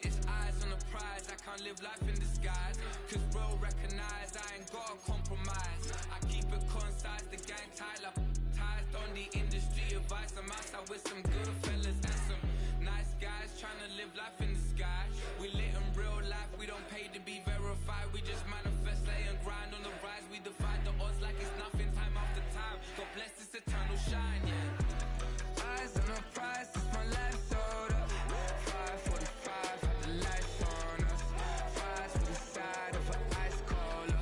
It's eyes on the prize, I can't live life in disguise. Cause real recognize I ain't gotta compromise. I keep it concise, the gang tied up. Ties on the industry advice. I'm outside with some good fellas and some nice guys trying to live life in the sky. We lit in real life, we don't pay to be verified. We just manifest, lay and grind on the rise. We defy the odds like it's nothing, time after time. God bless this eternal shine, yeah. Eyes on the prize, it's my life sold up. 5:45, had the lights on us. Fries to the side of an ice cola.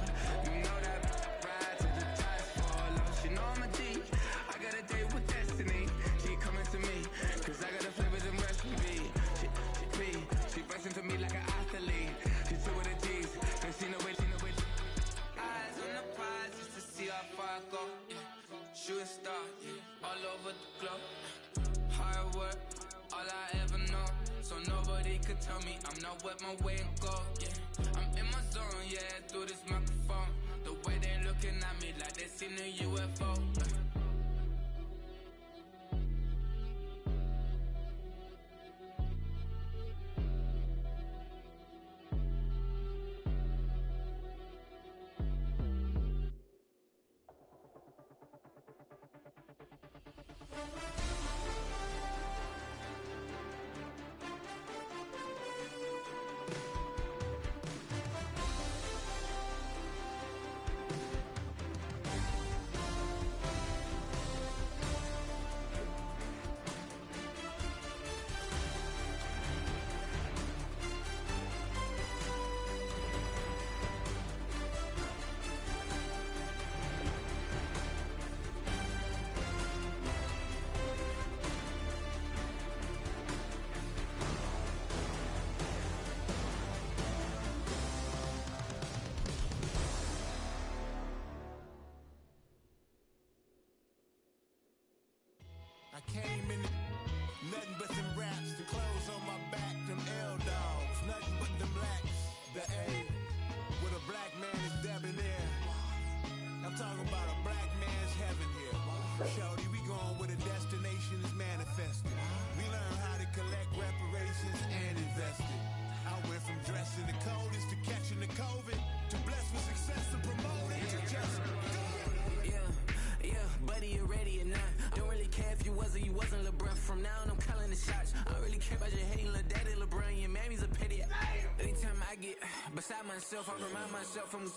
You know that ride till the tires fall off. She know I'm a G, I got a date with destiny. She coming to me, cause I got the flavors and recipe. She pressing to me like an athlete. She two with the G's, cause she know it. Eyes on the prize just to see how far I go, yeah. Shooting star, yeah, all over the globe. Hard work, all I ever know. So nobody could tell me I'm not wet my way and go, yeah. I'm in my zone, yeah, through this microphone. The way they looking at me like they seen a UFO. I came in nothing but them raps, the clothes on my back, them L-dogs, nothing but them blacks, the A, with a black man is debonair. I'm talking about a black man's heaven here. Shorty, we going where the destination is manifested. We learn how to collect reparations and invest it. I went from dressing the coldest to catching the COVID, to blessed with success and promoting to just go. Yeah, buddy, you ready or not? Don't really care if you was or you wasn't LeBron. From now on, I'm calling the shots. I don't really care about your hating little daddy LeBron. Your mammy's a pity. Anytime I get beside myself, I remind myself from.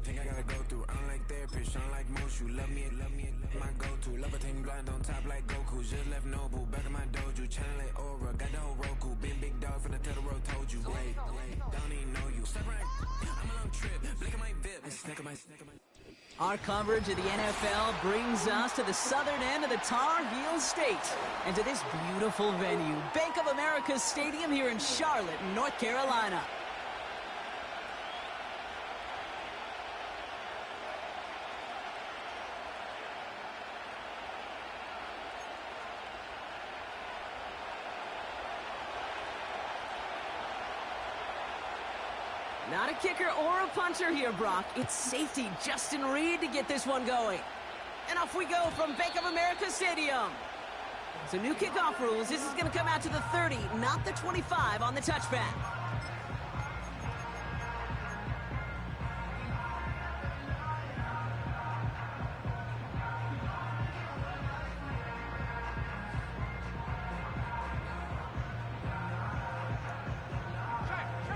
Think I gotta go through. I don't like therapists, I don't like most. You love me, my go-to. Love a team blind on top like Goku. Just left Noble, back in my dojo. Channel like Aura, got the whole Roku. Been big dog from the Tether Road, told you. Wait, don't even know you. Stop right, I'm a long trip. Blink of my VIP, and snack of my. Our coverage of the NFL brings us to the southern end of the Tar Heel State and to this beautiful venue, Bank of America Stadium here in Charlotte, North Carolina. Not a kicker or a puncher here, Brock. It's safety Justin Reed to get this one going. And off we go from Bank of America Stadium. So new kickoff rules. This is going to come out to the 30, not the 25 on the touchpad.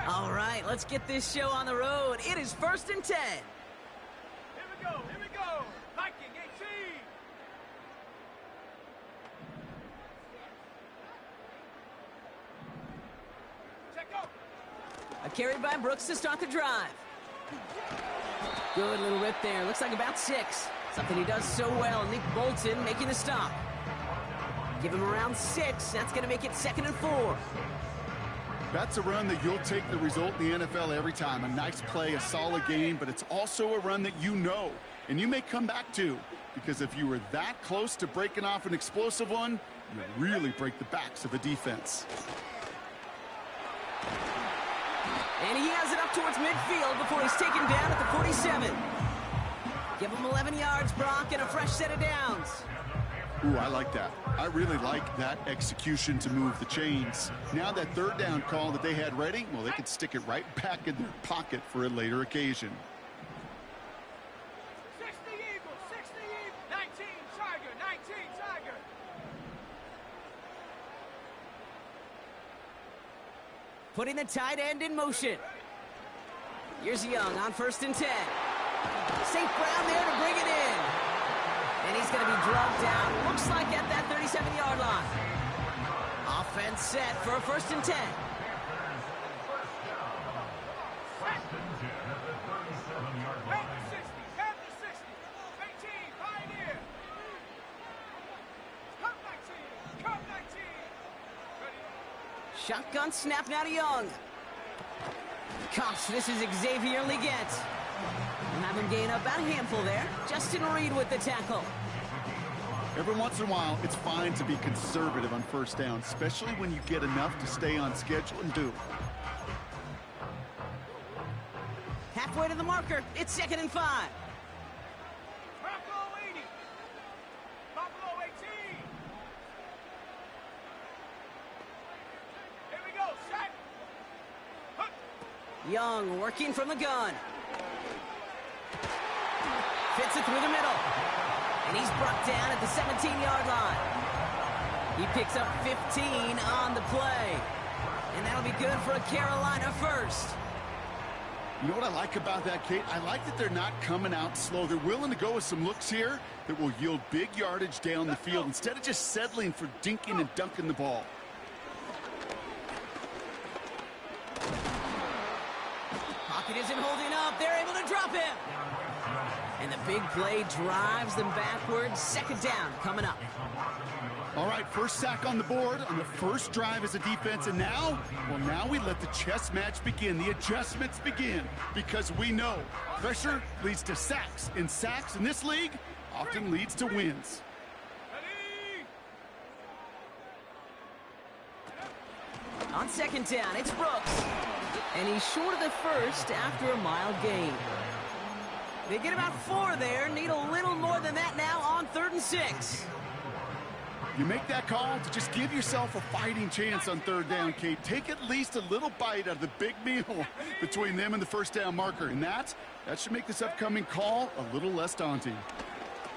All right, let's get this show on the road. It is 1st and 10. Here we go, Viking 18. Check out. A carry by Brooks to start the drive. Good little rip there. Looks like about 6. Something he does so well. Nick Bolton making the stop. Give him around 6. That's going to make it 2nd and 4. That's a run that you'll take the result in the NFL every time. A nice play, a solid game, but it's also a run that you know, and you may come back to, because if you were that close to breaking off an explosive one, you really break the backs of the defense. And he has it up towards midfield before he's taken down at the 47. Give him 11 yards, Brock, and a fresh set of downs. Ooh, I like that. I really like that execution to move the chains. Now that third down call that they had ready, well, they can stick it right back in their pocket for a later occasion. 60 Eagles, 60 Eagles, 19 Tiger, 19 Tiger. Putting the tight end in motion. Here's Young on 1st and 10. St. Brown there to bring it in. And he's going to be drugged down, looks like at that 37-yard line. Offense set for a 1st and 10. Have the 60, have the 60. 18, Pioneer. Come 19, come 19. Ready? Shotgun snap now to Young. Gosh, this is Xavier Leggett. We'll have him gain about a handful there. Justin Reed with the tackle. Every once in a while, it's fine to be conservative on 1st down, especially when you get enough to stay on schedule and do. Halfway to the marker. It's 2nd and 5. Buffalo 80. Buffalo 18. Here we go, set. Huck. Young working from the gun. Fits it through the middle. And he's brought down at the 17-yard line. He picks up 15 on the play. And that'll be good for a Carolina first. You know what I like about that, Kate? I like that they're not coming out slow. They're willing to go with some looks here that will yield big yardage down the field instead of just settling for dinking and dunking the ball. Pocket isn't holding up. They're able to drop him. And the big play drives them backwards. 2nd down coming up. All right, first sack on the board on the first drive as a defense, and now, well, now we let the chess match begin, the adjustments begin, because we know pressure leads to sacks, and sacks in this league often leads to wins. Ready? On 2nd down, it's Brooks. And he's short of the first after a mild gain. They get about 4 there, need a little more than that now on 3rd and 6. You make that call to just give yourself a fighting chance on 3rd down, Kate. Take at least a little bite out of the big meal between them and the 1st down marker, and that should make this upcoming call a little less daunting.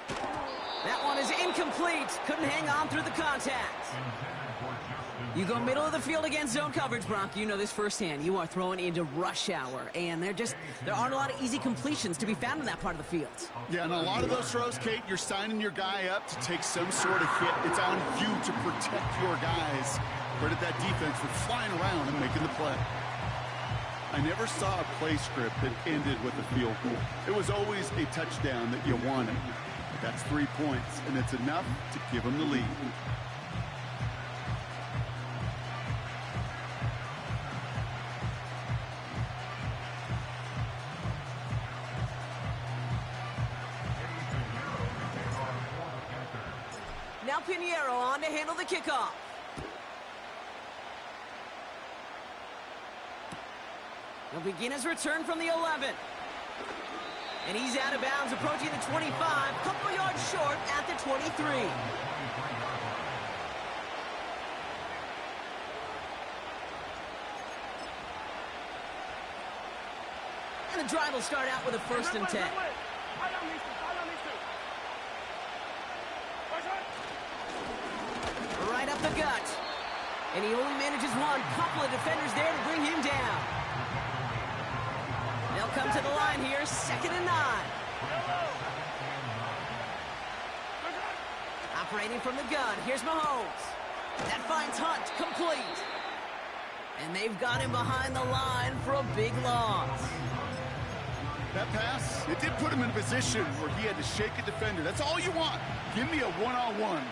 That one is incomplete. Couldn't hang on through the contact. You go middle of the field against zone coverage, Brock. You know this firsthand. You are throwing into rush hour, and there aren't a lot of easy completions to be found in that part of the field. Yeah, and a lot of those throws, Kate, you're signing your guy up to take some sort of hit. It's on you to protect your guys. Credit that defense for flying around and making the play. I never saw a play script that ended with a field goal. It was always a touchdown that you wanted. That's 3 points, and it's enough to give them the lead. Now Pinheiro on to handle the kickoff. He'll begin his return from the 11. And he's out of bounds, approaching the 25, couple yards short at the 23. And the drive will start out with a 1st and 10. Right up the gut. And he only manages one. Couple of defenders there to bring him down. They'll come to the line here, 2nd and 9. Operating from the gun, here's Mahomes. That finds Hunt, complete. And they've got him behind the line for a big loss. That pass, it did put him in a position where he had to shake a defender. That's all you want. Give me a one-on-one.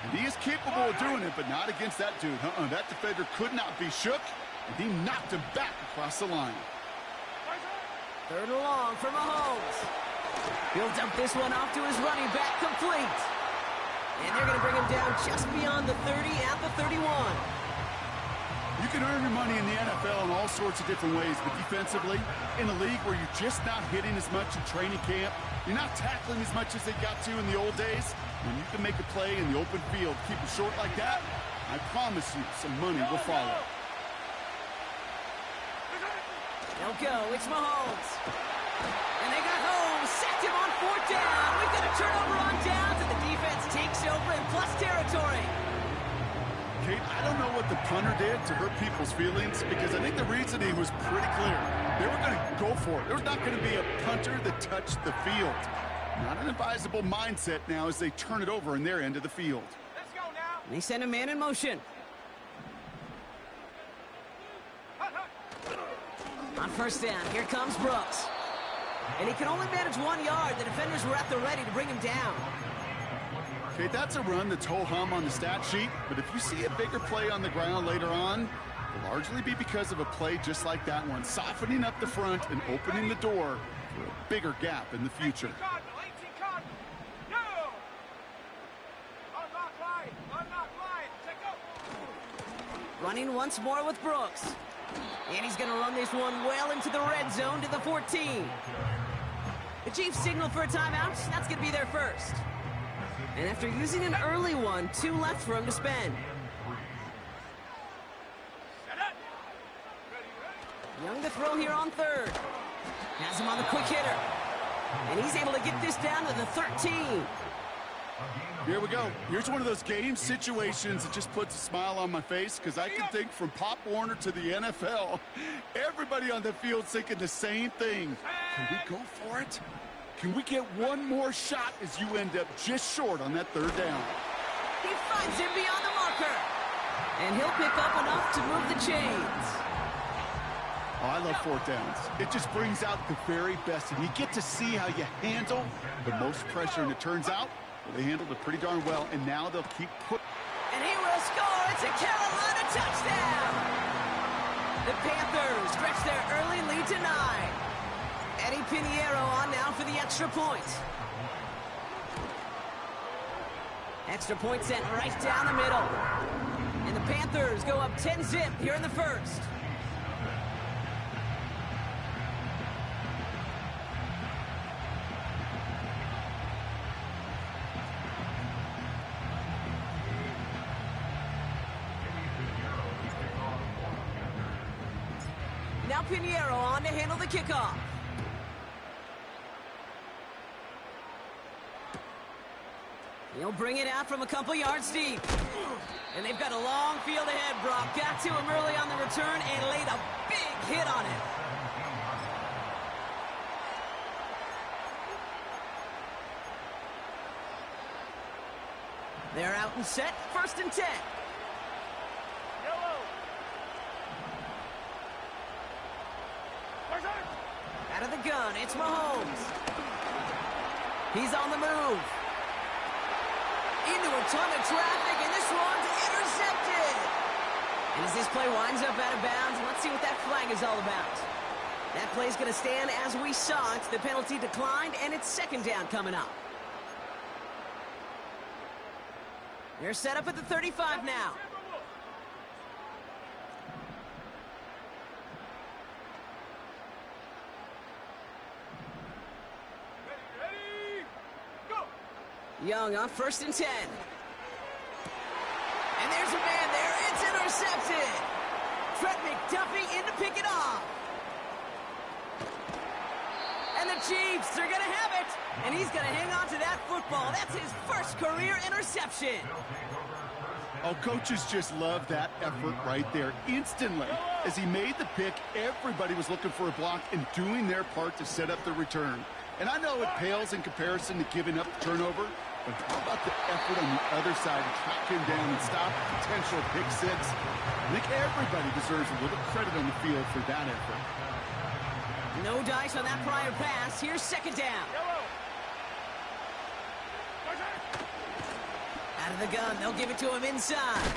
And he is capable of doing it, but not against that dude. That defender could not be shook, and he knocked him back across the line. 3rd and long for Mahomes. He'll dump this one off to his running back, complete. And they're going to bring him down just beyond the 30 at the 31. You can earn your money in the NFL in all sorts of different ways, but defensively, in a league where you're just not hitting as much in training camp, You're not tackling as much as they got to in the old days. When you can make a play in the open field, keep it short like that, I promise you some money will follow. They'll go. It's Mahomes. And they got Holmes. Sacked him on 4th down. We've got a turnover on downs, and the defense takes over in plus territory. Kate, I don't know what the punter did to hurt people's feelings because I think the reasoning was pretty clear. They were going to go for it. There's not going to be a punter that touched the field. Not an advisable mindset now as they turn it over in their end of the field. Let's go now. And they send a man in motion. On 1st down, here comes Brooks. And he can only manage 1 yard. The defenders were at the ready to bring him down. Okay, that's a run that's ho-hum on the stat sheet, but if you see a bigger play on the ground later on, it'll largely be because of a play just like that one, softening up the front and opening the door for a bigger gap in the future. 18 Cardinal. No! Unlock line. Take go. Running once more with Brooks. And he's going to run this one well into the red zone to the 14. The Chiefs signal for a timeout. That's going to be their first. And after using an early one, 2 left for him to spend. Young to throw here on 3rd. Has him on the quick hitter. And he's able to get this down to the 13. Here we go. Here's one of those game situations that just puts a smile on my face because I can think from Pop Warner to the NFL, everybody on the field's thinking the same thing. Can we go for it? Can we get one more shot as you end up just short on that 3rd down? He finds him beyond the marker. And he'll pick up enough to move the chains. Oh, I love 4th downs. It just brings out the very best, and you get to see how you handle the most pressure, and it turns out they handled it pretty darn well, and now they'll keep put. And he will score. It's a Carolina touchdown. The Panthers stretch their early lead to 9. Eddie Pinheiro on now for the extra point. Extra point sent right down the middle. And the Panthers go up 10-zip here in the first. Now Pinheiro on to handle the kickoff. He'll bring it out from a couple yards deep. And they've got a long field ahead, Brock. Got to him early on the return and laid a big hit on it. They're out and set, 1st and 10. Out of the gun, it's Mahomes. He's on the move. Into a ton of traffic, and this one's intercepted. And as this play winds up out of bounds, let's see what that flag is all about. That play's going to stand as we saw it. The penalty declined, and it's 2nd down coming up. They're set up at the 35 now. Young on 1st and 10. And there's a man there. It's intercepted. Trent McDuffie in to pick it off. And the Chiefs are going to have it. And he's going to hang on to that football. That's his first career interception. Oh, coaches just love that effort right there. Instantly, as he made the pick, everybody was looking for a block and doing their part to set up the return. And I know it pales in comparison to giving up the turnover, but how about the effort on the other side to track him down and stop a potential pick 6? I think everybody deserves a little credit on the field for that effort. No dice on that prior pass. Here's 2nd down. Out of the gun, they'll give it to him inside.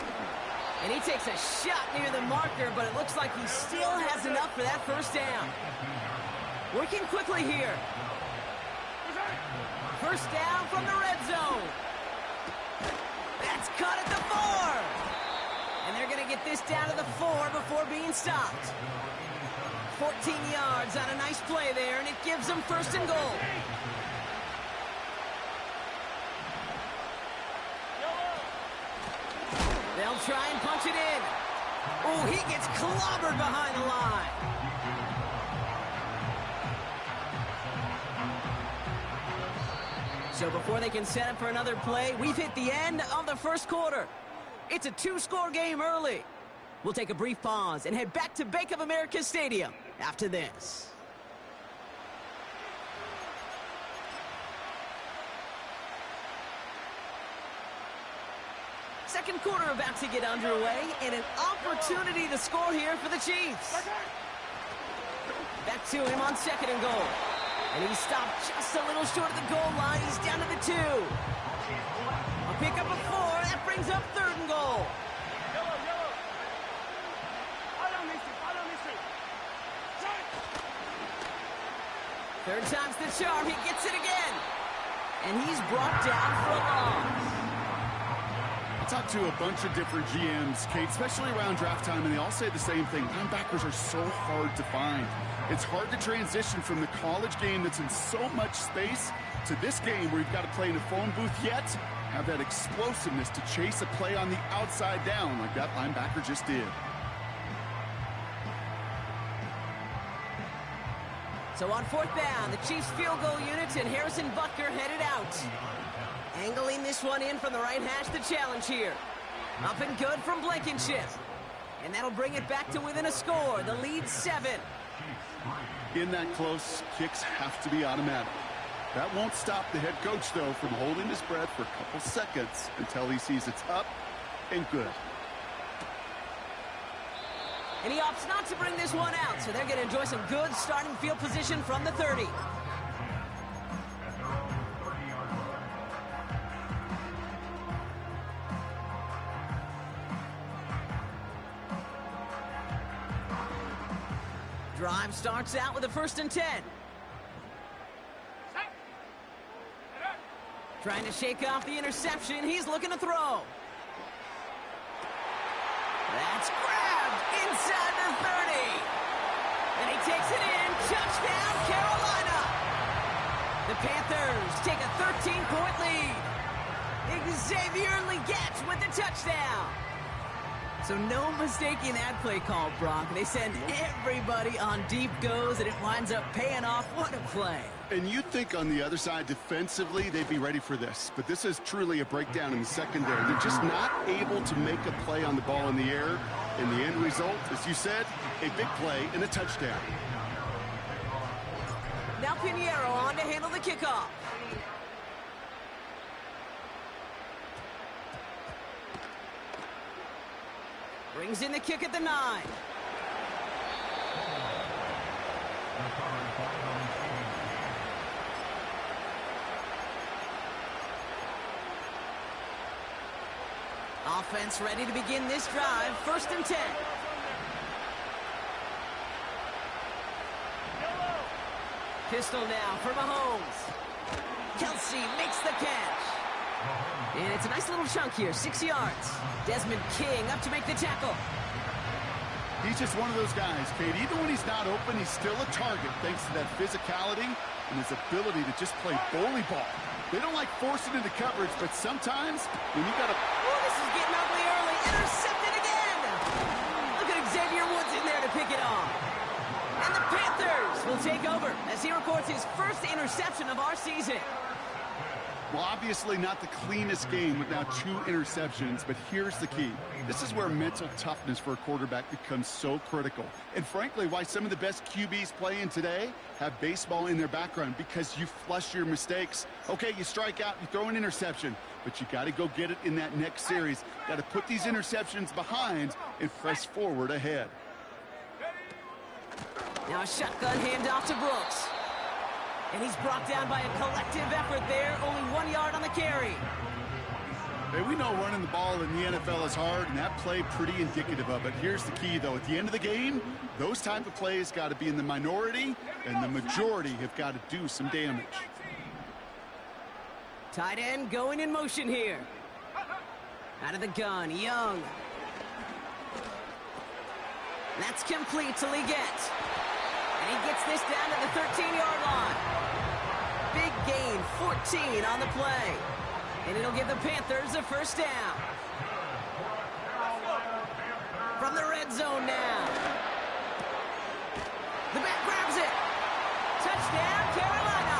And he takes a shot near the marker, but it looks like he still has enough for that 1st down. Working quickly here. 1st down from the red zone. That's cut at the 4. And they're going to get this down to the 4 before being stopped. 14 yards on a nice play there, and it gives them 1st and goal. They'll try and punch it in. Oh, he gets clobbered behind the line. So before they can set up for another play, we've hit the end of the first quarter. It's a two-score game early. We'll take a brief pause and head back to Bank of America Stadium after this. Second quarter about to get underway, and an opportunity to score here for the Chiefs. Back to him on second and goal. And he stopped just a little short of the goal line. He's down to the 2. A pick up of 4. That brings up third and goal. Third time's the charm. He gets it again. And he's brought down for a loss. I talked to a bunch of different GMs, Kate, especially around draft time, and they all say the same thing. Linebackers are so hard to find. It's hard to transition from the college game that's in so much space to this game where you've got to play in a phone booth, yet have that explosiveness to chase a play on the outside down like that linebacker just did. So on fourth down, the Chiefs field goal units and Harrison Butker headed out. Angling this one in from the right hash, the challenge here. Up and good from Blankenship. And that'll bring it back to within a score. The lead 7. In that close, kicks have to be automatic. That won't stop the head coach, though, from holding his breath for a couple seconds until he sees it's up and good. And he opts not to bring this one out, so they're going to enjoy some good starting field position from the 30. Drive starts out with a 1st and 10. Trying to shake off the interception. He's looking to throw. That's grabbed inside the 30. And he takes it in. Touchdown, Carolina. The Panthers take a 13-point lead. Xavier Legette with the touchdown. So no mistaking that play call, Brock. They send everybody on deep goes, and it winds up paying off. What a play. And you'd think on the other side, defensively, they'd be ready for this. But this is truly a breakdown in the secondary. They're just not able to make a play on the ball in the air. And the end result, as you said, a big play and a touchdown. Now Pinheiro on to handle the kickoff. Brings in the kick at the 9. Offense ready to begin this drive. 1st and 10. Pistol now for Mahomes. Kelsey makes the catch. And it's a nice little chunk here, 6 yards. Desmond King up to make the tackle. He's just one of those guys, Kate. Even when he's not open, he's still a target thanks to that physicality and his ability to just play bully ball. They don't like forcing into coverage, but sometimes when you got to... Oh, this is getting ugly early. Intercepted again. Look at Xavier Woods in there to pick it off. And the Panthers will take over as he records his first interception of our season. Well, obviously not the cleanest game with now 2 interceptions, but here's the key. This is where mental toughness for a quarterback becomes so critical. And frankly, why some of the best QBs playing today have baseball in their background, because you flush your mistakes. Okay, you strike out, you throw an interception, but you got to go get it in that next series. Got to put these interceptions behind and press forward ahead. Now a shotgun handoff to Brooks. And he's brought down by a collective effort there. Only 1 yard on the carry. Hey, we know running the ball in the NFL is hard, and that play pretty indicative of it. Here's the key, though. At the end of the game, those type of plays got to be in the minority, and the majority have got to do some damage. Tight end going in motion here. Out of the gun, Young. That's complete to Legette. And he gets this down to the 13-yard line. Big gain, 14 on the play. And it'll give the Panthers a 1st down. red zone now. The back grabs it. Touchdown, Carolina.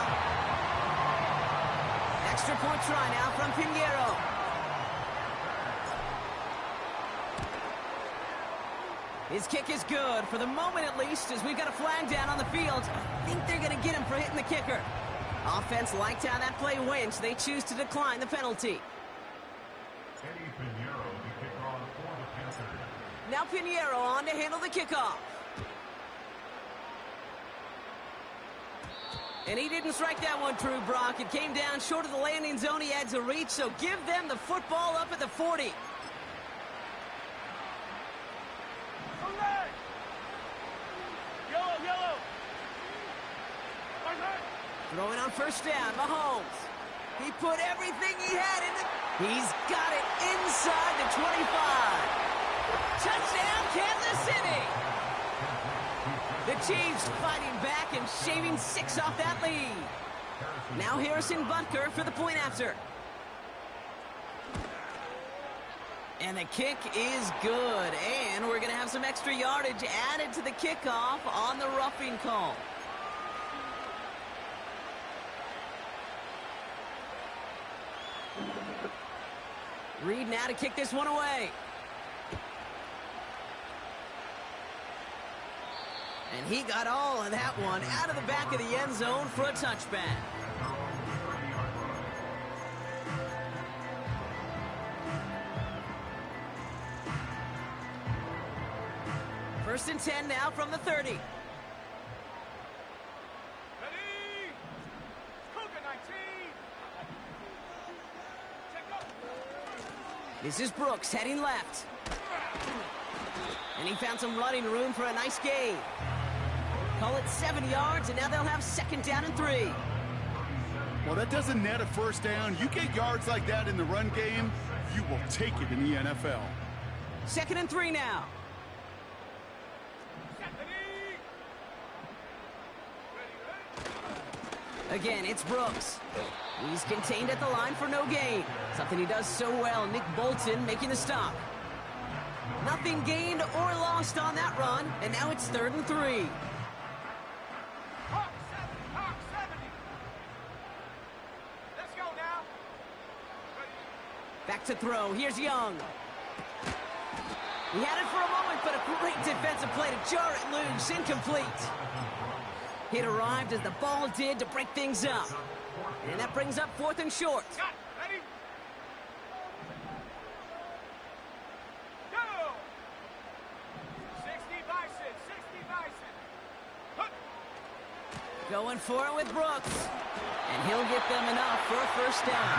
Extra point try now from Pinheiro. His kick is good, for the moment at least, as we've got a flag down on the field. I think they're going to get him for hitting the kicker. Offense liked how that play went, so they choose to decline the penalty. Eddie Pinheiro, the kicker on for the Panthers. Now Pinheiro on to handle the kickoff. And he didn't strike that one true, Brock. It came down short of the landing zone. He had to reach, so give them the football up at the 40. Throwing on first down, Mahomes. He put everything he had in it. He's got it inside the 25. Touchdown, Kansas City. The Chiefs fighting back and shaving 6 off that lead. Now Harrison Butker for the point after. And the kick is good. And we're going to have some extra yardage added to the kickoff on the roughing call. Reed now to kick this one away. And he got all of that one out of the back of the end zone for a touchback. First and 10 now from the 30. This is Brooks heading left. And he found some running room for a nice gain. Call it 7 yards, and now they'll have second down and 3. Well, that doesn't net a first down. You get yards like that in the run game, you will take it in the NFL. Second and 3 now. Again, it's Brooks. He's contained at the line for no gain. Something he does so well. Nick Bolton making the stop. Nothing gained or lost on that run, and now it's third and 3. Let's go now. Back to throw. Here's Young. He had it for a moment, but a great defensive play to jar it loose. Incomplete. It arrived as the ball did to break things up. And that brings up fourth and short. Ready? Go! 60 Bison, 60 Bison. Hup. Going for it with Brooks. And he'll get them enough for a first down.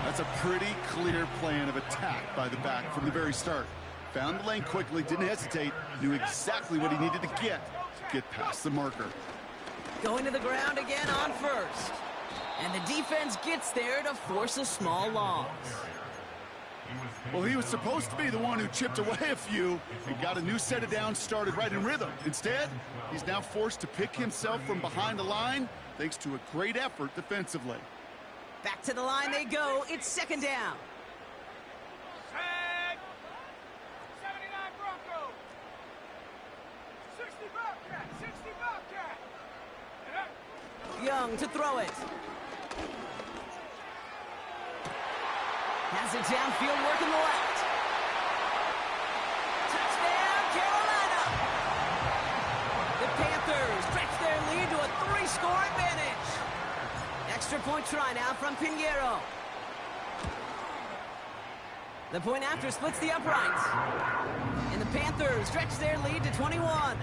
That's a pretty clear plan of attack by the back from the very start. Found the lane quickly, didn't hesitate, knew exactly what he needed to get past the marker. Going to the ground again on first. And the defense gets there to force a small loss. Well, he was supposed to be the one who chipped away a few and got a new set of downs started right in rhythm. Instead, he's now forced to pick himself from behind the line thanks to a great effort defensively. Back to the line they go. It's second down. Set. 79 Bronco. 60 Bobcat, 60 Bobcat. Young to throw it. Has it downfield, working the left. Touchdown, Carolina! The Panthers stretch their lead to a 3-score advantage. Extra point try now from Pinheiro. The point after splits the uprights. And the Panthers stretch their lead to 21.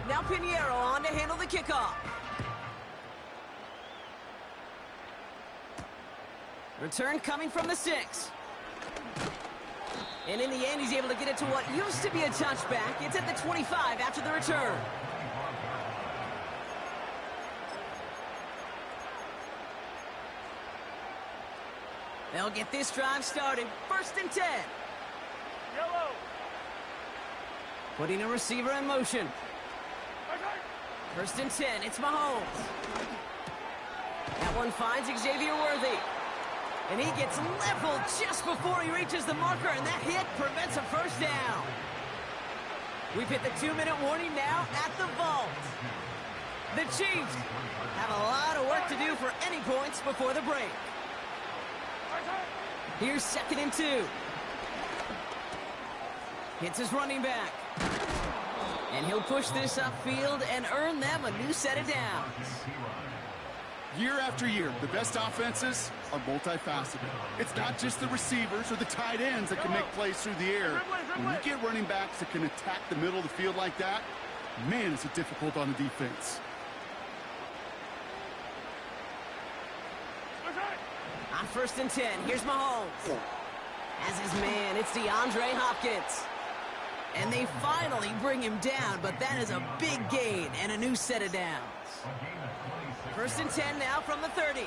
Now Pinheiro on to handle the kickoff. Return coming from the 6. And in the end, he's able to get it to what used to be a touchback. It's at the 25 after the return. They'll get this drive started. First and 10. Yellow. Putting a receiver in motion. First and 10. It's Mahomes. That one finds Xavier Worthy. And he gets leveled just before he reaches the marker, and that hit prevents a first down. We've hit the 2-minute warning now at the vault. The Chiefs have a lot of work to do for any points before the break. Here's 2nd and 2. Hits his running back. And he'll push this upfield and earn them a new set of downs. Year after year, the best offenses are multifaceted. It's not just the receivers or the tight ends that can make plays through the air. When you get running backs that can attack the middle of the field like that, man, is it difficult on the defense. On 1st and 10, here's Mahomes. As his man, it's DeAndre Hopkins. And they finally bring him down, but that is a big gain and a new set of downs. 1st and 10 now from the 30.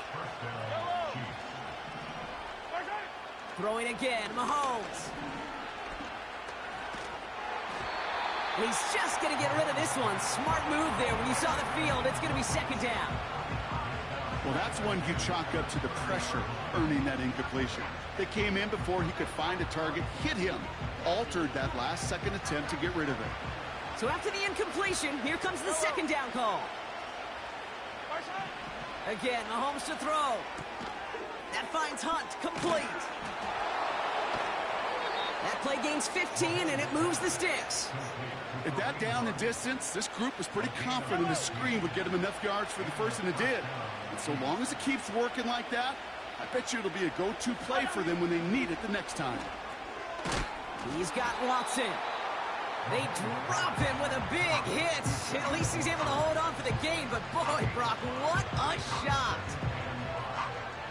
Throwing again, Mahomes. And he's just going to get rid of this one. Smart move there. When you saw the field, it's going to be 2nd down. Well, that's one you chalk up to the pressure earning that incompletion. They came in before he could find a target, hit him, altered that last second attempt to get rid of it. So after the incompletion, here comes the 2nd down call. Again, Mahomes to throw. That finds Hunt, complete. That play gains 15, and it moves the sticks. At that down and distance, this group was pretty confident the screen would get him enough yards for the first, and it did. And so long as it keeps working like that, I bet you it'll be a go-to play for them when they need it the next time. He's got Watson. They drop him with a big hit. At least he's able to hold on for the game, but boy, Brock, what a shot.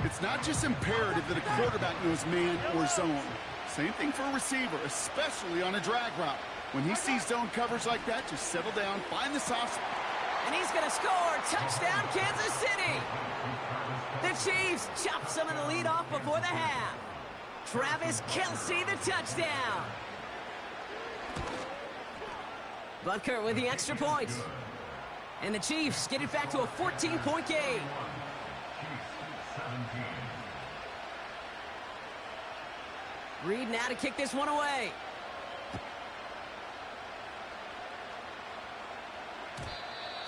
It's not just imperative that a quarterback knows man or zone. Same thing for a receiver, especially on a drag route. When he sees zone coverage like that, just settle down, find the soft spot. And he's going to score. Touchdown, Kansas City. The Chiefs chop some of the lead off before the half. Travis Kelce, the touchdown. Butker with the extra point. And the Chiefs get it back to a 14-point game. Reed now to kick this one away.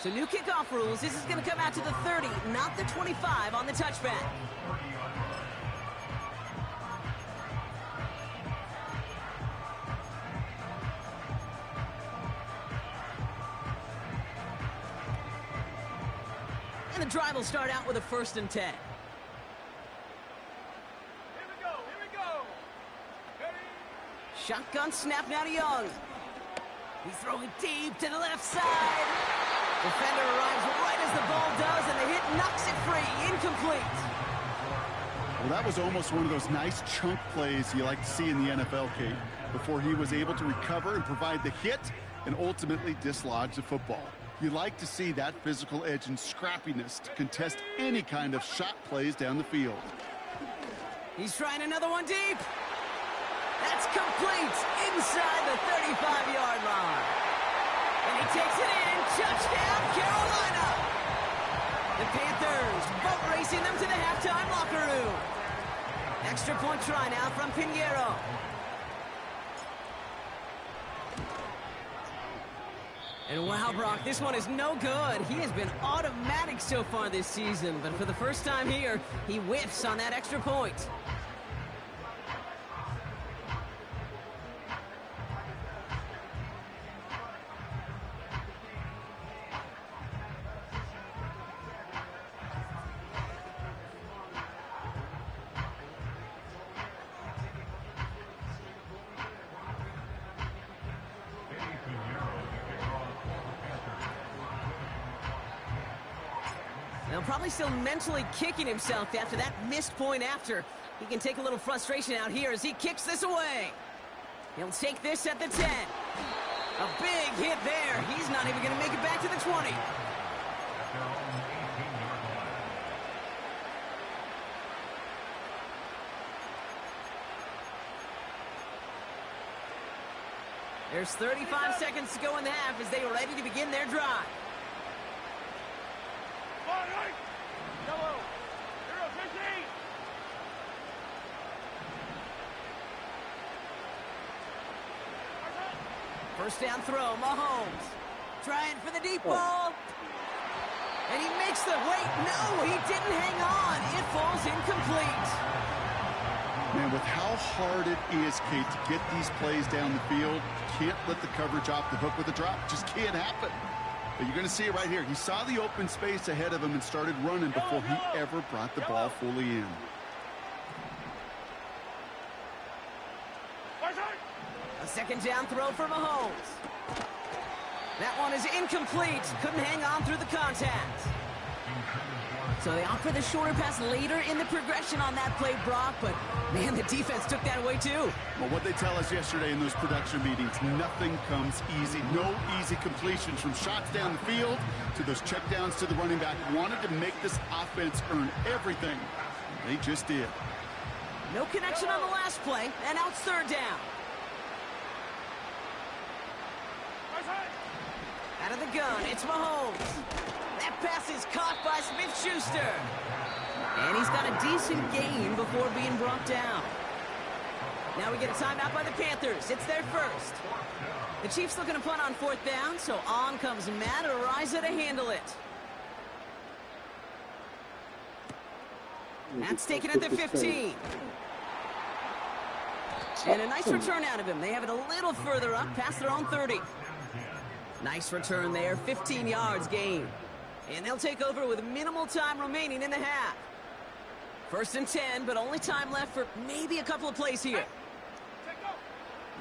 So new kickoff rules. This is going to come out to the 30, not the 25 on the touchback. And the drive will start out with a 1st and 10. Here we go. Ready? Shotgun snap now to Young. He's throwing deep to the left side. Defender arrives right as the ball does, and the hit knocks it free. Incomplete. Well, that was almost one of those nice chunk plays you like to see in the NFL, Kate, before he was able to recover and provide the hit and ultimately dislodge the football. You like to see that physical edge and scrappiness to contest any kind of shot plays down the field. He's trying another one deep. That's complete inside the 35-yard line. And he takes it in. Touchdown, Carolina. The Panthers boat racing them to the halftime locker room. Extra point try now from Pinheiro. And wow, Brock, this one is no good. He has been automatic so far this season, but for the first time here, he whiffs on that extra point. Now probably still mentally kicking himself after that missed point after. He can take a little frustration out here as he kicks this away. He'll take this at the 10. A big hit there. He's not even going to make it back to the 20. There's 35 seconds to go in the half as they are ready to begin their drive. First down throw, Mahomes. Trying for the deep ball. And he makes the, wait, no, he didn't hang on. It falls incomplete. Man, with how hard it is, Kate, to get these plays down the field, can't let the coverage off the hook with a drop. Just can't happen. But you're going to see it right here. He saw the open space ahead of him and started running before he ever brought the ball fully in. A second down throw for Mahomes. That one is incomplete. Couldn't hang on through the contact. So they opt for the shorter pass later in the progression on that play, Brock, but man, the defense took that away too. Well, what they tell us yesterday in those production meetings, nothing comes easy. No easy completions from shots down the field to those checkdowns to the running back. Wanted to make this offense earn everything. They just did. No connection on the last play, and now it's third down. Out of the gun, it's Mahomes. That pass is caught by Smith-Schuster. And he's got a decent gain before being brought down. Now we get a timeout by the Panthers. It's their first. The Chiefs looking to punt on fourth down, so on comes Matt Araiza to handle it. Matt's taken at the 15. And a nice return out of him. They have it a little further up, past their own 30. Nice return there, 15 yards gain. And they'll take over with minimal time remaining in the half. First and 10, but only time left for maybe a couple of plays here.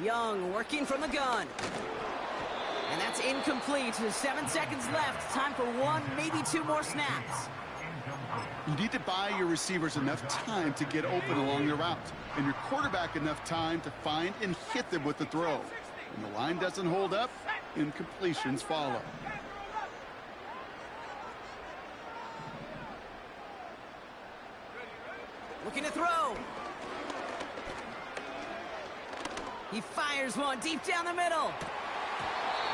Young working from the gun. And that's incomplete. 7 seconds left. Time for one, maybe two more snaps. You need to buy your receivers enough time to get open along the route, and your quarterback enough time to find and hit them with the throw. When the line doesn't hold up, incompletions follow. Looking to throw. He fires one deep down the middle.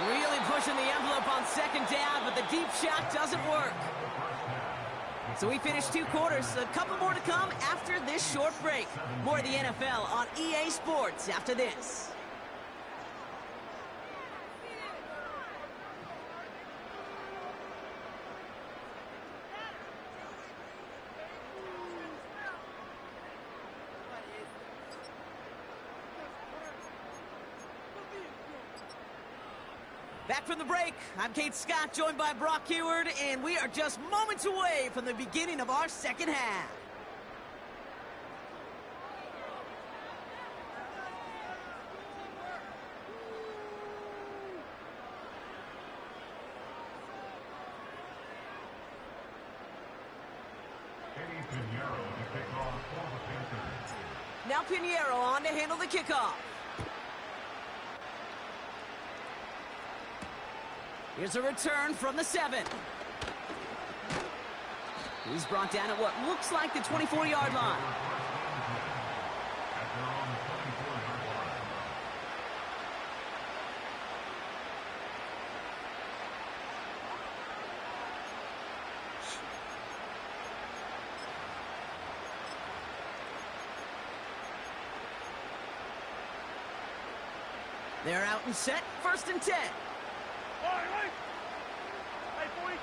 Really pushing the envelope on second down, but the deep shot doesn't work. So we finished 2 quarters. A couple more to come after this short break. More of the NFL on EA Sports after this. Back from the break, I'm Kate Scott, joined by Brock Huard, and we are just moments away from the beginning of our second half. Now Pinheiro on to handle the kickoff. Here's a return from the 7. He's brought down at what looks like the 24-yard line. They're out and set, first and 10. Hey, 43.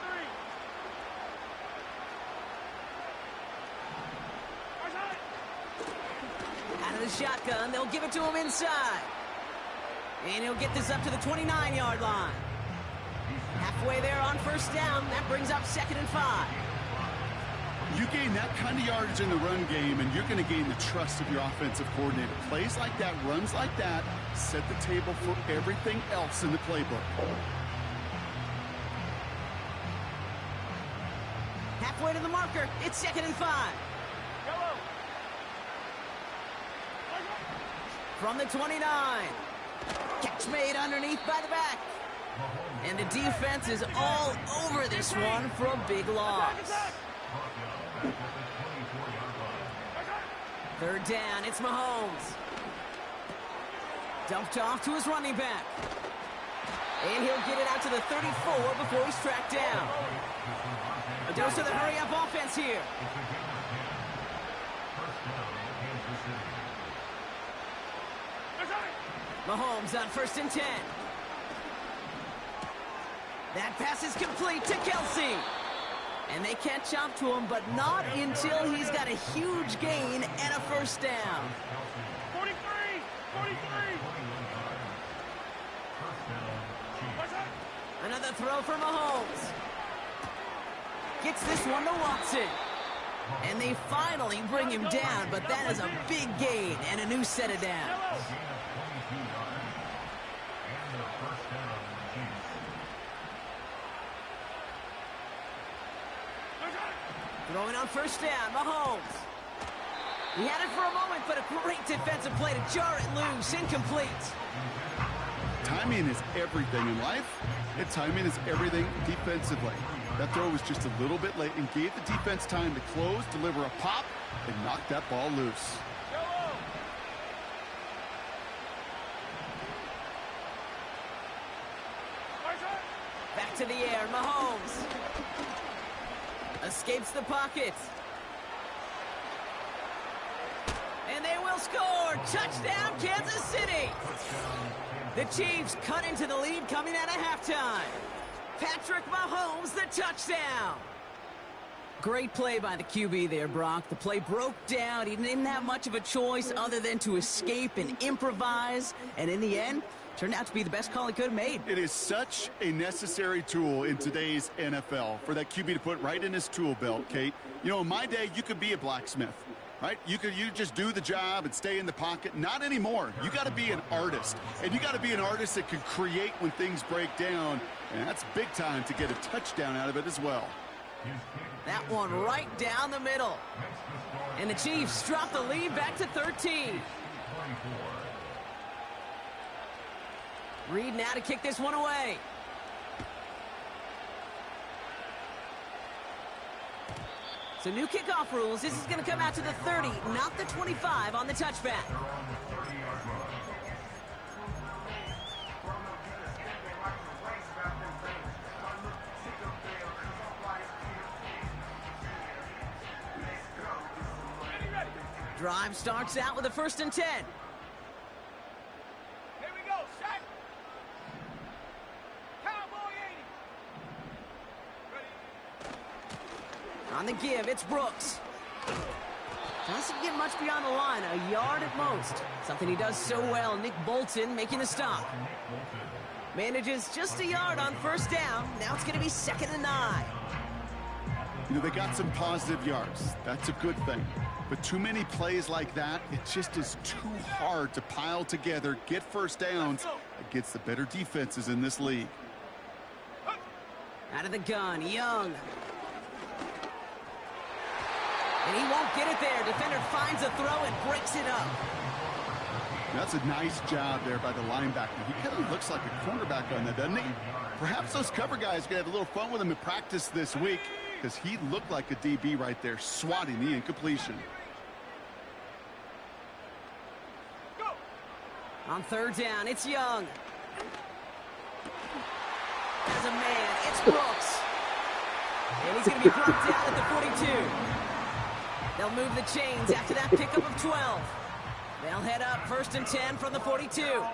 Out of the shotgun, they'll give it to him inside. And he'll get this up to the 29-yard line. Halfway there on first down, that brings up 2nd and 5. You gain that kind of yardage in the run game, and you're going to gain the trust of your offensive coordinator. Plays like that, runs like that, set the table for everything else in the playbook. Halfway to the marker, it's 2nd and 5. From the 29. Catch made underneath by the back. And the defense is all over this one for a big loss. Third down, it's Mahomes. Dumped off to his running back. And he'll get it out to the 34 before he's tracked down. A dose of the hurry-up offense here. Mahomes on 1st and 10. That pass is complete to Kelsey. And they catch up to him, but not until he's got a huge gain and a first down. 43! 43! Another throw for Mahomes. Gets this one to Watson. And they finally bring him down, but that is a big gain and a new set of downs. Throwing on first down, Mahomes. He had it for a moment, but a great defensive play to jar it loose. Incomplete. Timing is everything in life, and timing is everything defensively. That throw was just a little bit late and gave the defense time to close, deliver a pop, and knock that ball loose. Back to the air, Mahomes. Escapes the pocket. And they will score. Touchdown, Kansas City. The Chiefs cut into the lead coming out of halftime. Patrick Mahomes, the touchdown. Great play by the QB there, Brock. The play broke down. He didn't have much of a choice other than to escape and improvise. And in the end, turned out to be the best call he could have made. It is such a necessary tool in today's NFL for that QB to put right in his tool belt, Kate. You know, in my day, you could be a blacksmith, right? You just do the job and stay in the pocket. Not anymore. You got to be an artist, and you got to be an artist that can create when things break down, and that's big time to get a touchdown out of it as well. That one right down the middle. And the Chiefs drop the lead back to 13. Reed now to kick this one away. So new kickoff rules. This is going to come out to the 30, not the 25 on the touchback. Drive starts out with a 1st and 10. Here we go, Shaq. Cowboy 80. Ready? On the give, it's Brooks. Doesn't get much beyond the line, a yard at most. Something he does so well. Nick Bolton making the stop. Manages just a yard on 1st down. Now it's going to be 2nd and 9. You know, they got some positive yards. That's a good thing. But too many plays like that, it just is too hard to pile together, get first downs against the better defenses in this league. Out of the gun, Young. And he won't get it there. Defender finds a throw and breaks it up. That's a nice job there by the linebacker. He kind of looks like a cornerback on that, doesn't he? Perhaps those cover guys are going to have a little fun with him in practice this week because he looked like a DB right there, swatting the incompletion. On 3rd down, it's Young. As a man, it's Brooks. And he's going to be brought down at the 42. They'll move the chains after that pickup of 12. They'll head up 1st and 10 from the 42.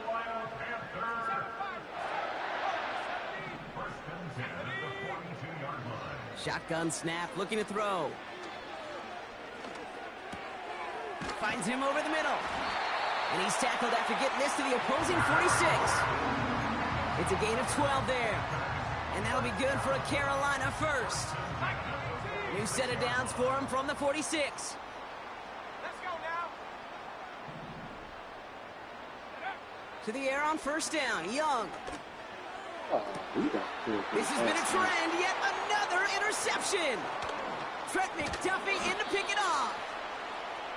Shotgun snap, looking to throw. Finds him over the middle. And he's tackled after getting this to the opposing 46. It's a gain of 12 there. And that'll be good for a Carolina first. New set of downs for him from the 46. Let's go now. To the air on 1st down, Young. This has been a trend, yet another interception. Trent McDuffie in to pick it off.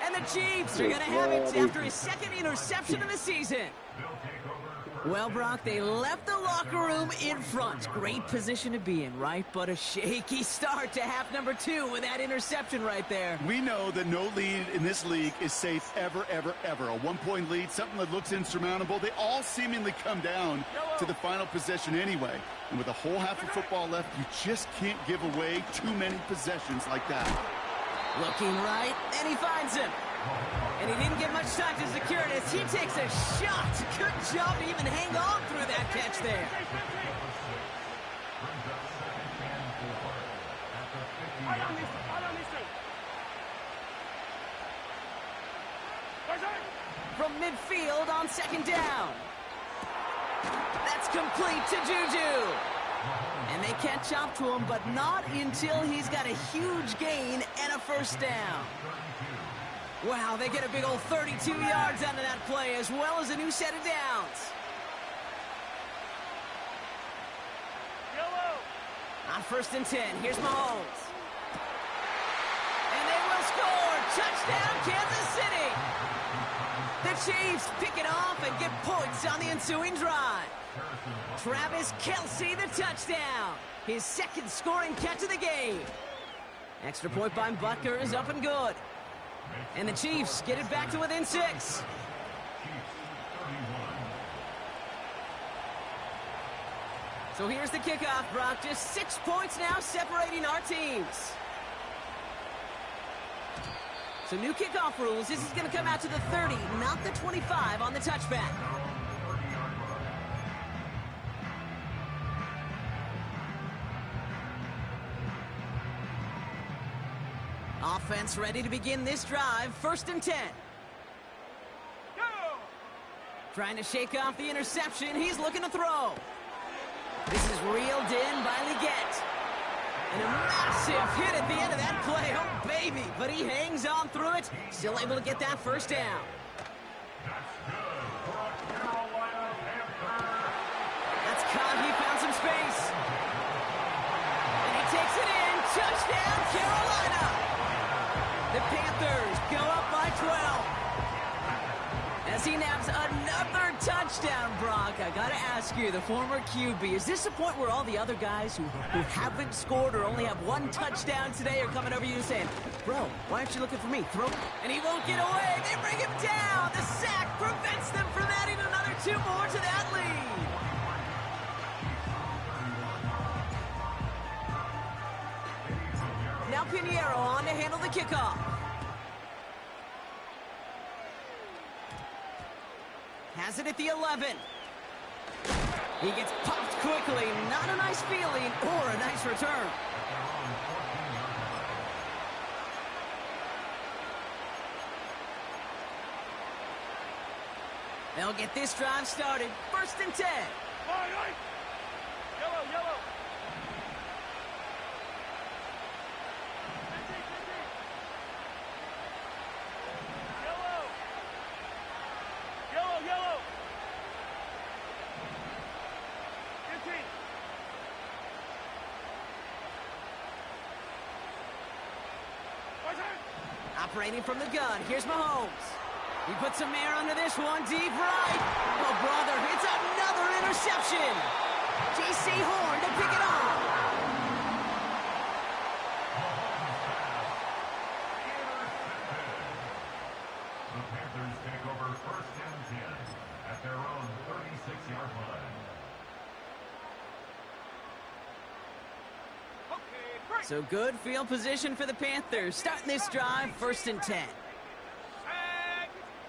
And the Chiefs are going to have it after his 2nd interception of the season. Well, Brock, they left the locker room in front. Great position to be in, right? But a shaky start to half number 2 with that interception right there. We know that no lead in this league is safe ever, ever, ever. A 1-point lead, something that looks insurmountable. They all seemingly come down to the final possession anyway. And with a whole half of football left, you just can't give away too many possessions like that. Looking right, and he finds him. And he didn't get much time to secure it as he takes a shot. Good job to even hang on through that catch there. From midfield on second down. That's complete to Juju. And they catch up to him, but not until he's got a huge gain and a first down. Wow, they get a big old 32 yards out of that play, as well as a new set of downs. On 1st and 10, here's Mahomes. And they will score. Touchdown, Kansas City. The Chiefs pick it off and get points on the ensuing drive. Travis Kelce, the touchdown. His second scoring catch of the game. Extra point by Butker is up and good. And the Chiefs get it back to within 6. So here's the kickoff, Brock. Just 6 points now separating our teams. So new kickoff rules. This is going to come out to the 30, not the 25 on the touchback. Offense ready to begin this drive. 1st and 10. Go! Trying to shake off the interception. He's looking to throw. This is reeled in by Leggett. And a massive hit at the end of that play. Oh, baby. But he hangs on through it. Still able to get that first down. That's caught. He found some space. And he takes it in. Touchdown, Carolina. The Panthers go up by 12. As he naps another touchdown, Brock. I got to ask you, the former QB, is this a point where all the other guys who haven't scored or only have one touchdown today are coming over you and saying, bro, why aren't you looking for me? Throw. And he won't get away. They bring him down. The sack prevents them from adding another 2 more to that lead. Now Pinheiro on to handle the kickoff. Has it at the 11. He gets popped quickly. Not a nice feeling or a nice return. They'll get this drive started. 1st and 10. Yellow, yellow. Yellow, yellow. 15. Operating from the gun, here's Mahomes. He puts some air under this one, deep right. Oh, brother, it's another interception. J.C. Horn to pick it up. The Panthers take over 1st and 10 at their own 36-yard line. Okay, break. So good field position for the Panthers. Starting this drive, 1st and 10. Tag.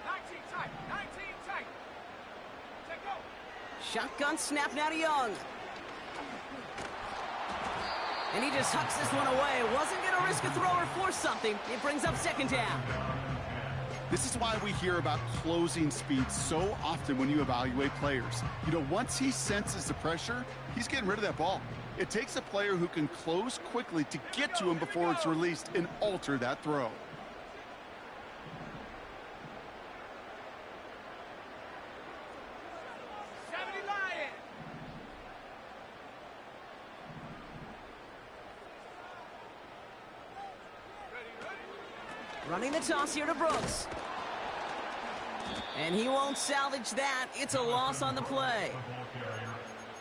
19 tight. 19 tight. Take go. Shotgun snap now to Young. And he just hucks this one away. Wasn't going to risk a throw or force something. It brings up 2nd down. This is why we hear about closing speed so often when you evaluate players. You know, once he senses the pressure, he's getting rid of that ball. It takes a player who can close quickly to get to him before it's released and alter that throw. Running the toss here to Brooks. And he won't salvage that. It's a loss on the play.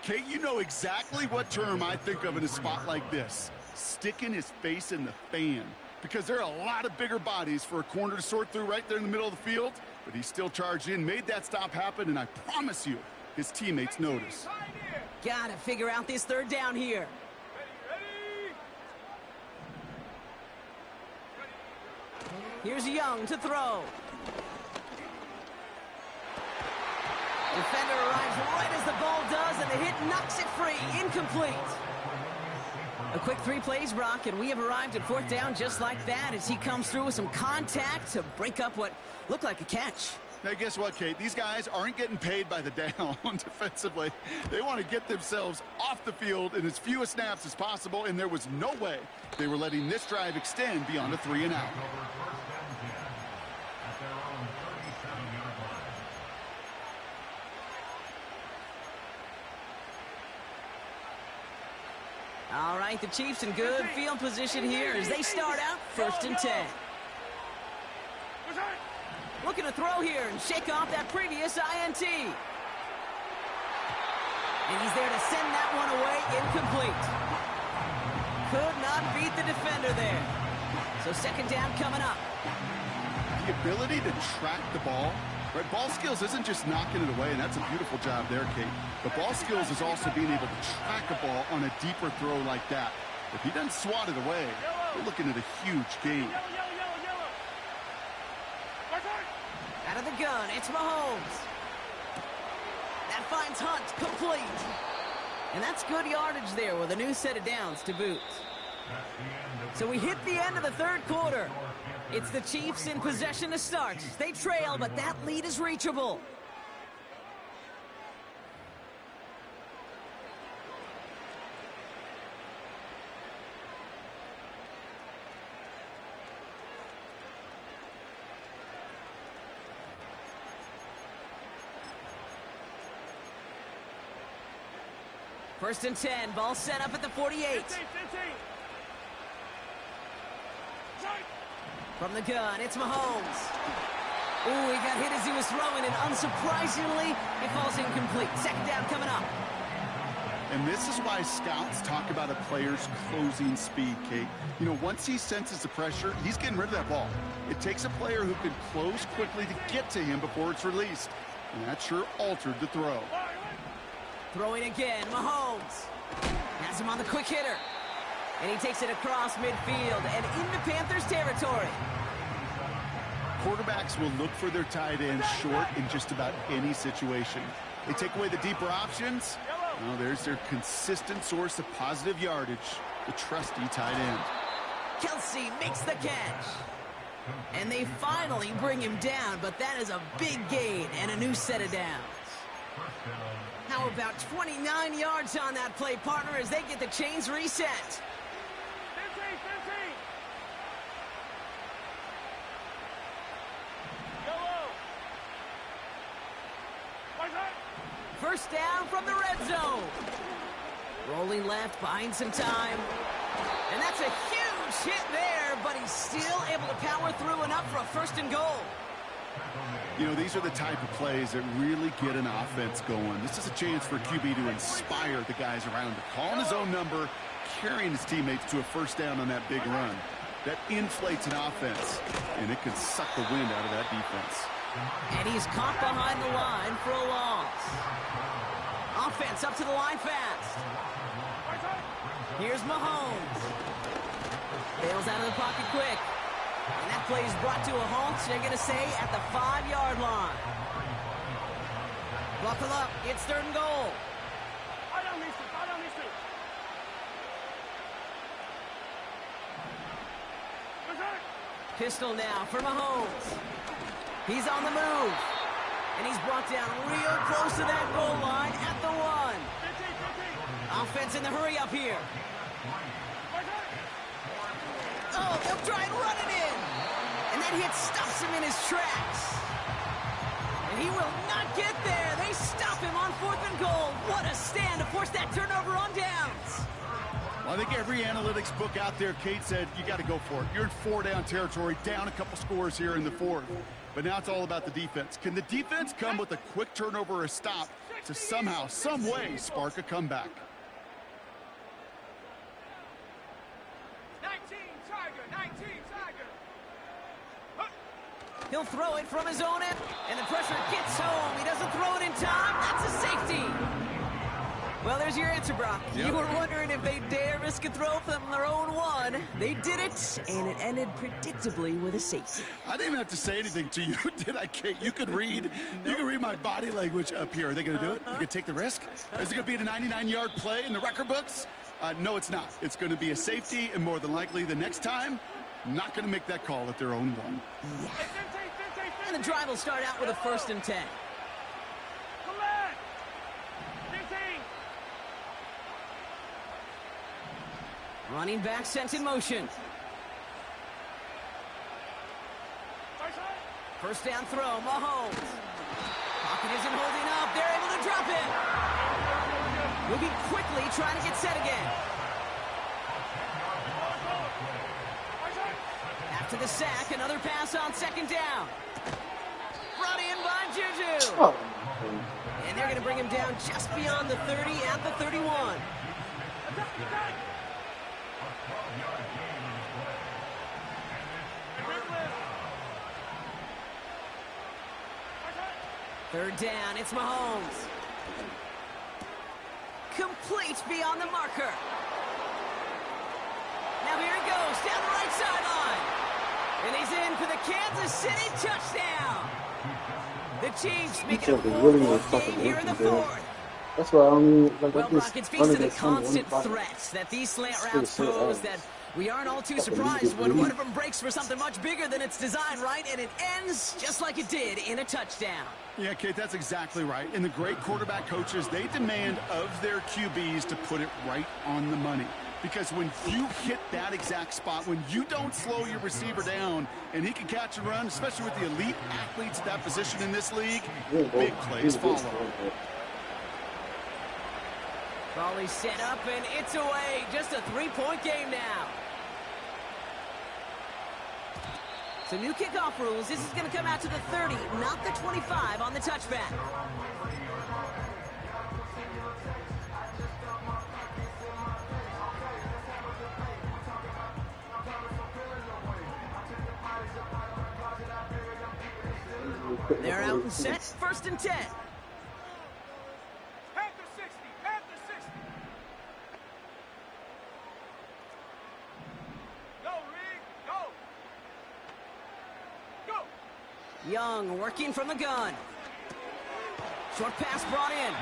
Kate, you know exactly what term I think of in a spot like this. Sticking his face in the fan. Because there are a lot of bigger bodies for a corner to sort through right there in the middle of the field. But he still charged in, made that stop happen, and I promise you, his teammates notice. Gotta figure out this 3rd down here. Here's Young to throw. Defender arrives right as the ball does, and the hit knocks it free. Incomplete. A quick 3 plays, Brock, and we have arrived at 4th down just like that as he comes through with some contact to break up what looked like a catch. Now, guess what, Kate? These guys aren't getting paid by the down defensively. They want to get themselves off the field in as few snaps as possible, and there was no way they were letting this drive extend beyond a 3 and out. All right, the Chiefs in good field position here as they start out 1st and 10. Looking to throw here and shake off that previous INT. And he's there to send that one away, incomplete. Could not beat the defender there. So 2nd down coming up. The ability to track the ball, right? Ball skills isn't just knocking it away, and that's a beautiful job there, Kate. But ball skills is also being able to track a ball on a deeper throw like that. If he doesn't swat it away, we're looking at a huge gain. Out of the gun, it's Mahomes. That finds Hunt, complete. And that's good yardage there with a new set of downs to boot. So we hit the end of the 3rd quarter. It's the Chiefs in possession to start. They trail, but that lead is reachable. First and 10, ball set up at the 48. From the gun, it's Mahomes. Ooh, he got hit as he was throwing, and unsurprisingly, it falls incomplete. 2nd down coming up. And this is why scouts talk about a player's closing speed, Kate. You know, once he senses the pressure, he's getting rid of that ball. It takes a player who can close quickly to get to him before it's released. And that sure altered the throw. Throwing again, Mahomes. Has him on the quick hitter. And he takes it across midfield and into Panthers territory. Quarterbacks will look for their tight end short in just about any situation. They take away the deeper options. Well, there's their consistent source of positive yardage, the trusty tight end. Kelsey makes the catch. And they finally bring him down, but that is a big gain and a new set of downs. How about 29 yards on that play, partner, as they get the chains reset? 15. First down from the red zone. Rolling left, buying some time. And that's a huge hit there, but he's still able to power through enough for a 1st and goal. You know, these are the type of plays that really get an offense going. This is a chance for QB to inspire the guys around him. Calling his own number, carrying his teammates to a 1st down on that big run. That inflates an offense, and it can suck the wind out of that defense. And he's caught behind the line for a loss. Offense up to the line fast. Here's Mahomes. Bails out of the pocket quick. And that play is brought to a halt, they're going to say, at the 5-yard line. Buckle up, it's 3rd and goal. Pistol now for Mahomes. He's on the move. And he's brought down real close to that goal line at the 1. Offense in the hurry up here. Oh, they'll try and run it in. And that hit stops him in his tracks. And he will not get there. They stop him on 4th and goal. What a stand to force that turnover on downs. Well, I think every analytics book out there, Kate, said you got to go for it. You're in 4-down territory, down a couple scores here in the 4th. But now it's all about the defense. Can the defense come with a quick turnover or a stop to somehow, some way, spark a comeback? 19 Tiger. He'll throw it from his own end, and the pressure gets home. He doesn't throw it in time. That's a safety. Well, there's your answer, Brock. Yep. You were wondering if they dare risk a throw from their own one. They did it, and it ended predictably with a safety. I didn't even have to say anything to you, did I, Kate? You could read my body language up here. Are they going to do it? You going to take the risk? Is it going to be a 99-yard play in the record books? No, it's not. It's going to be a safety, and more than likely the next time, not going to make that call at their own one. Yeah. And the drive will start out with a 1st and 10. Running back sent in motion. First down throw, Mahomes. Pocket isn't holding up. They're able to drop it. Moving quickly, trying to get set again. After the sack, another pass on 2nd down. Brought in by Juju. Oh. And they're going to bring him down just beyond the 30 at the 31. Third down, it's Mahomes. Complete beyond the marker. Now here he goes, down the right sideline. And he's in for the Kansas City touchdown. The Chiefs make it a 4-point game here in the 4th. That's why I mean, like, Well, Brock, it speaks to the constant threats that these slant routes pose that we aren't all too surprised when one of them breaks for something much bigger than it's designed, right? And it ends just like it did in a touchdown. Yeah, Kate, that's exactly right. And the great quarterback coaches, they demand of their QBs to put it right on the money. Because when you hit that exact spot, when you don't slow your receiver down and he can catch and run, especially with the elite athletes at that position in this league, big plays follow. Volley set up, and it's away. Just a 3-point game now. So new kickoff rules. This is going to come out to the 30, not the 25 on the touchback. They're out and set. 1st and 10. Panther 60, Panther 60. Go, Reed, go. Go. Young working from the gun. Short pass brought in.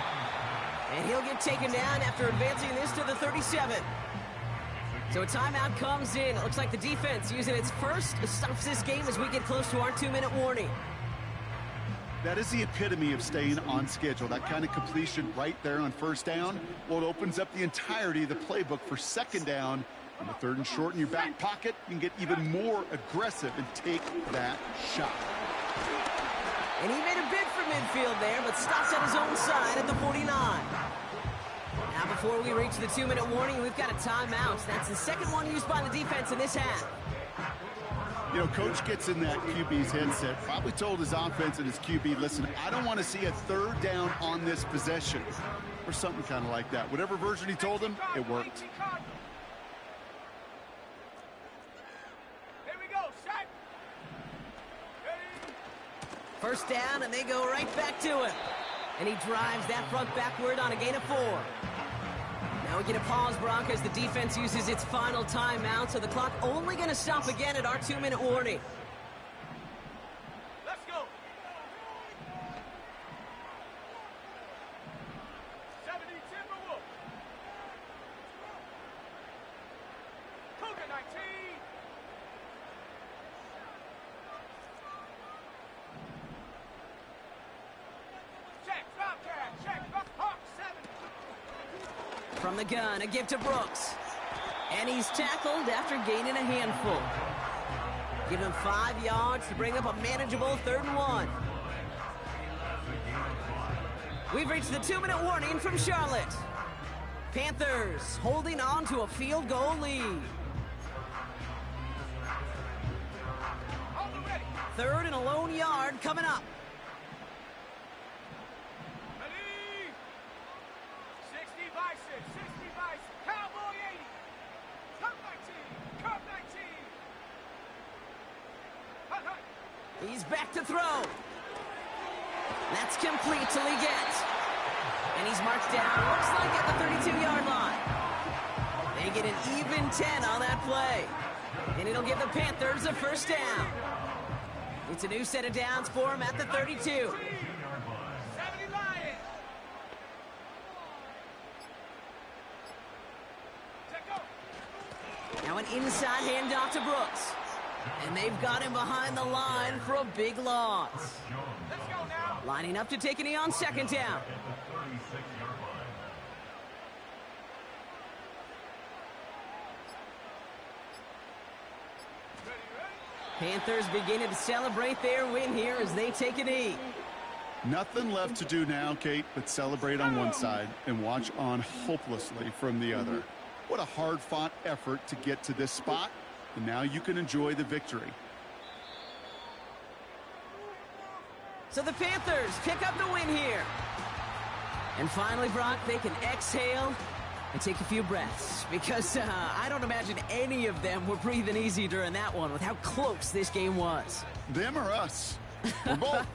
And he'll get taken down after advancing this to the 37. So a timeout comes in. It looks like the defense using its first stops this game as we get close to our 2-minute warning. That is the epitome of staying on schedule. That kind of completion right there on 1st down. Well, it opens up the entirety of the playbook for 2nd down. On the 3rd and short in your back pocket, you can get even more aggressive and take that shot. And he made a bid for midfield there, but stops at his own side at the 49. Now before we reach the 2-minute warning, we've got a timeout. That's the 2nd one used by the defense in this half. You know, Coach gets in that QB's headset, probably told his offense and his QB, listen, I don't want to see a 3rd down on this possession, or something kind of like that. Whatever version he told him, it worked. Here we go, shot. Ready. 1st down, and they go right back to him. And he drives that front backward on a gain of 4. Now we get a pause, Brock, as the defense uses its final timeout, so the clock only going to stop again at our 2-minute warning. Let's go. 70 Timberwolves. Cougar 19. Check, drop cat, check, Hawk 7. From the gun, a give to Brooks. And he's tackled after gaining a handful. Give him 5 yards to bring up a manageable 3rd and 1. We've reached the 2-minute warning from Charlotte. Panthers holding on to a field goal lead. On the ready. 3rd and a lone yard coming up. Ready. 60 Bison, 60 Bison. Cowboy 80. Cup 19, Cup 19. Hut, hut. He's back to throw. That's complete till he gets And he's marched down, looks like at the 32-yard line. They get an even 10 on that play. And it'll give the Panthers a first down. It's a new set of downs for him at the 32. Now an inside handoff to Brooks. And they've got him behind the line for a big loss. Lining up to take a knee on second down. Panthers beginning to celebrate their win here as they take a knee. Nothing left to do now, Kate, but celebrate on one side and watch on hopelessly from the other. What a hard-fought effort to get to this spot, and now you can enjoy the victory. So the Panthers pick up the win here. And finally, Brock, they can exhale and take a few breaths, because I don't imagine any of them were breathing easy during that one with how close this game was. Them or us? We're both.